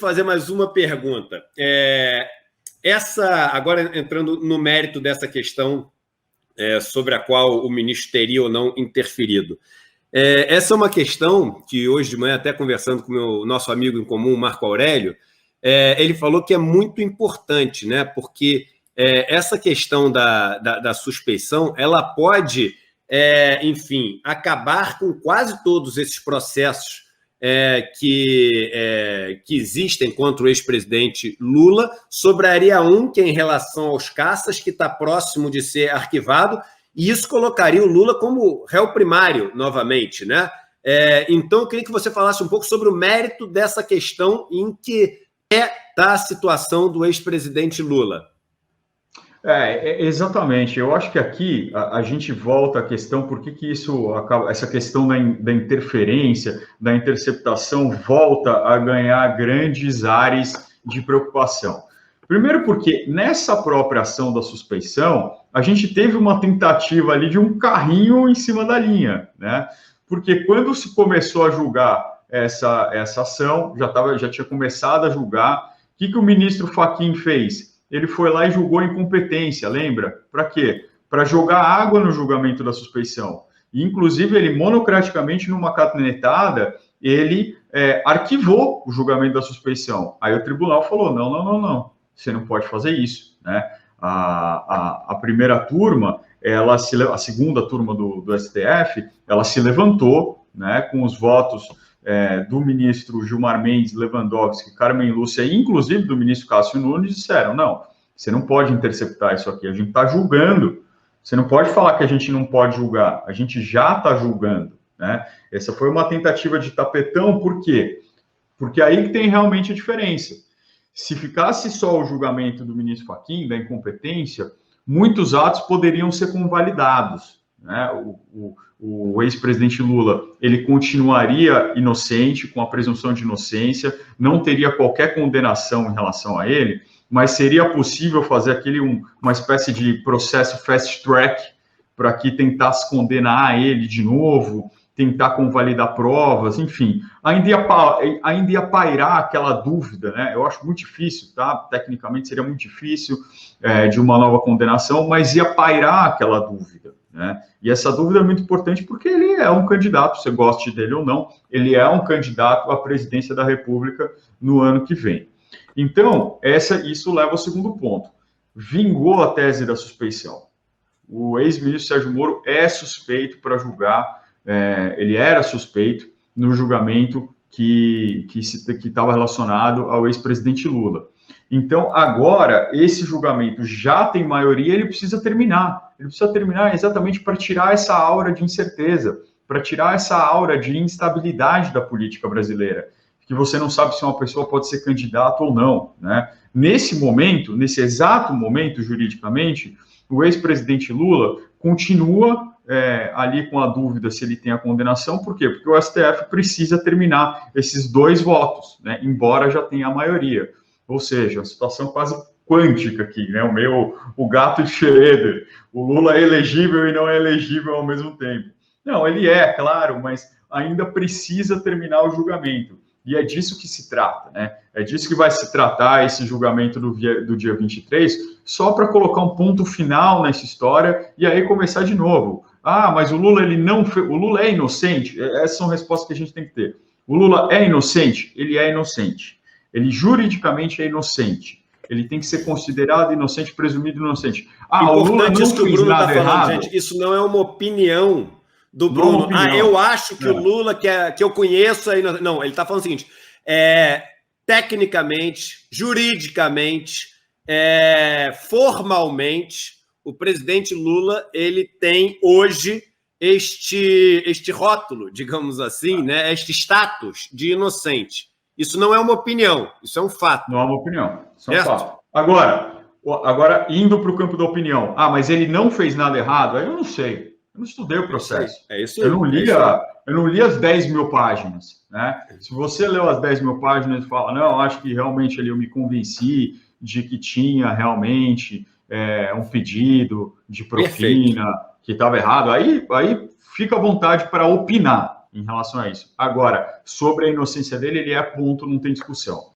fazer mais uma pergunta. Agora entrando no mérito dessa questão sobre a qual o ministro teria ou não interferido. Essa é uma questão que hoje de manhã, até conversando com o nosso amigo em comum, Marco Aurélio, ele falou que é muito importante, né? Porque essa questão da suspeição, ela pode, enfim, acabar com quase todos esses processos que existem contra o ex-presidente Lula. Sobraria um, que é em relação aos caças, que está próximo de ser arquivado, e isso colocaria o Lula como réu primário novamente, né? Então, eu queria que você falasse um pouco sobre o mérito dessa questão em que está a situação do ex-presidente Lula. Exatamente. Eu acho que aqui a gente volta à questão por que isso acaba, essa questão da interferência, da interceptação, volta a ganhar grandes áreas de preocupação. Primeiro porque nessa própria ação da suspeição, a gente teve uma tentativa ali de um carrinho em cima da linha, né? Porque quando se começou a julgar essa ação, já tinha começado a julgar, o que o ministro Fachin fez? Ele foi lá e julgou incompetência, lembra? Para quê? Para jogar água no julgamento da suspeição. E, inclusive, ele monocraticamente, numa canetada, ele arquivou o julgamento da suspeição. Aí o tribunal falou, não, você não pode fazer isso, né? A primeira turma, a segunda turma do STF, ela se levantou, né, com os votos do ministro Gilmar Mendes, Lewandowski, Carmen Lúcia, e inclusive do ministro Cássio Nunes, disseram, não, você não pode interceptar isso aqui, a gente está julgando, você não pode falar que a gente não pode julgar, a gente já está julgando, né? Essa foi uma tentativa de tapetão, por quê? Porque aí que tem realmente a diferença. Se ficasse só o julgamento do ministro Fachin, da incompetência, muitos atos poderiam ser convalidados, né? O ex-presidente Lula, ele continuaria inocente, com a presunção de inocência, não teria qualquer condenação em relação a ele, mas seria possível fazer uma espécie de processo fast track para que tentasse condenar ele de novo, tentar convalidar provas, enfim, ainda ia pairar aquela dúvida, né? Eu acho muito difícil, tá? Tecnicamente seria muito difícil de uma nova condenação, mas ia pairar aquela dúvida, né? E essa dúvida é muito importante porque ele é um candidato, você goste dele ou não, ele é um candidato à presidência da República no ano que vem. Então, isso leva ao segundo ponto. Vingou a tese da suspeição. O ex-ministro Sérgio Moro é suspeito para julgar, ele era suspeito no julgamento que estava relacionado ao ex-presidente Lula. Então, agora, esse julgamento já tem maioria, ele precisa terminar. Ele precisa terminar exatamente para tirar essa aura de incerteza, para tirar essa aura de instabilidade da política brasileira, que você não sabe se uma pessoa pode ser candidata ou não, né? Nesse momento, nesse exato momento, juridicamente, o ex-presidente Lula continua ali com a dúvida se ele tem a condenação. Por quê? Porque o STF precisa terminar esses dois votos, né? Embora já tenha a maioria. Ou seja, uma situação quase quântica aqui, né? O gato de Schrödinger. O Lula é elegível e não é elegível ao mesmo tempo. Não, ele claro, mas ainda precisa terminar o julgamento. E é disso que se trata, né? É disso que vai se tratar esse julgamento do dia 23, só para colocar um ponto final nessa história e aí começar de novo. Ah, mas o Lula, o Lula é inocente? Essas são respostas que a gente tem que ter. O Lula é inocente? Ele é inocente. Ele juridicamente é inocente. Ele tem que ser considerado inocente, presumido inocente. O Lula não fez nada errado. Gente, isso não é uma opinião do Bruno. Eu acho que o Lula, que eu conheço... Não, ele está falando o seguinte, tecnicamente, juridicamente, formalmente, o presidente Lula, ele tem hoje este rótulo, digamos assim, né, este status de inocente. Isso não é uma opinião, isso é um fato. Não é uma opinião, isso é um fato. Agora, indo para o campo da opinião, mas ele não fez nada errado, aí eu não sei. Eu não estudei o processo. É isso aí. Eu não li as 10 mil páginas, né? Se você leu as 10 mil páginas e fala, não, acho que realmente eu me convenci de que tinha realmente um pedido de propina que estava errado, aí fica à vontade para opinar em relação a isso. Agora, sobre a inocência dele, ele é ponto, não tem discussão.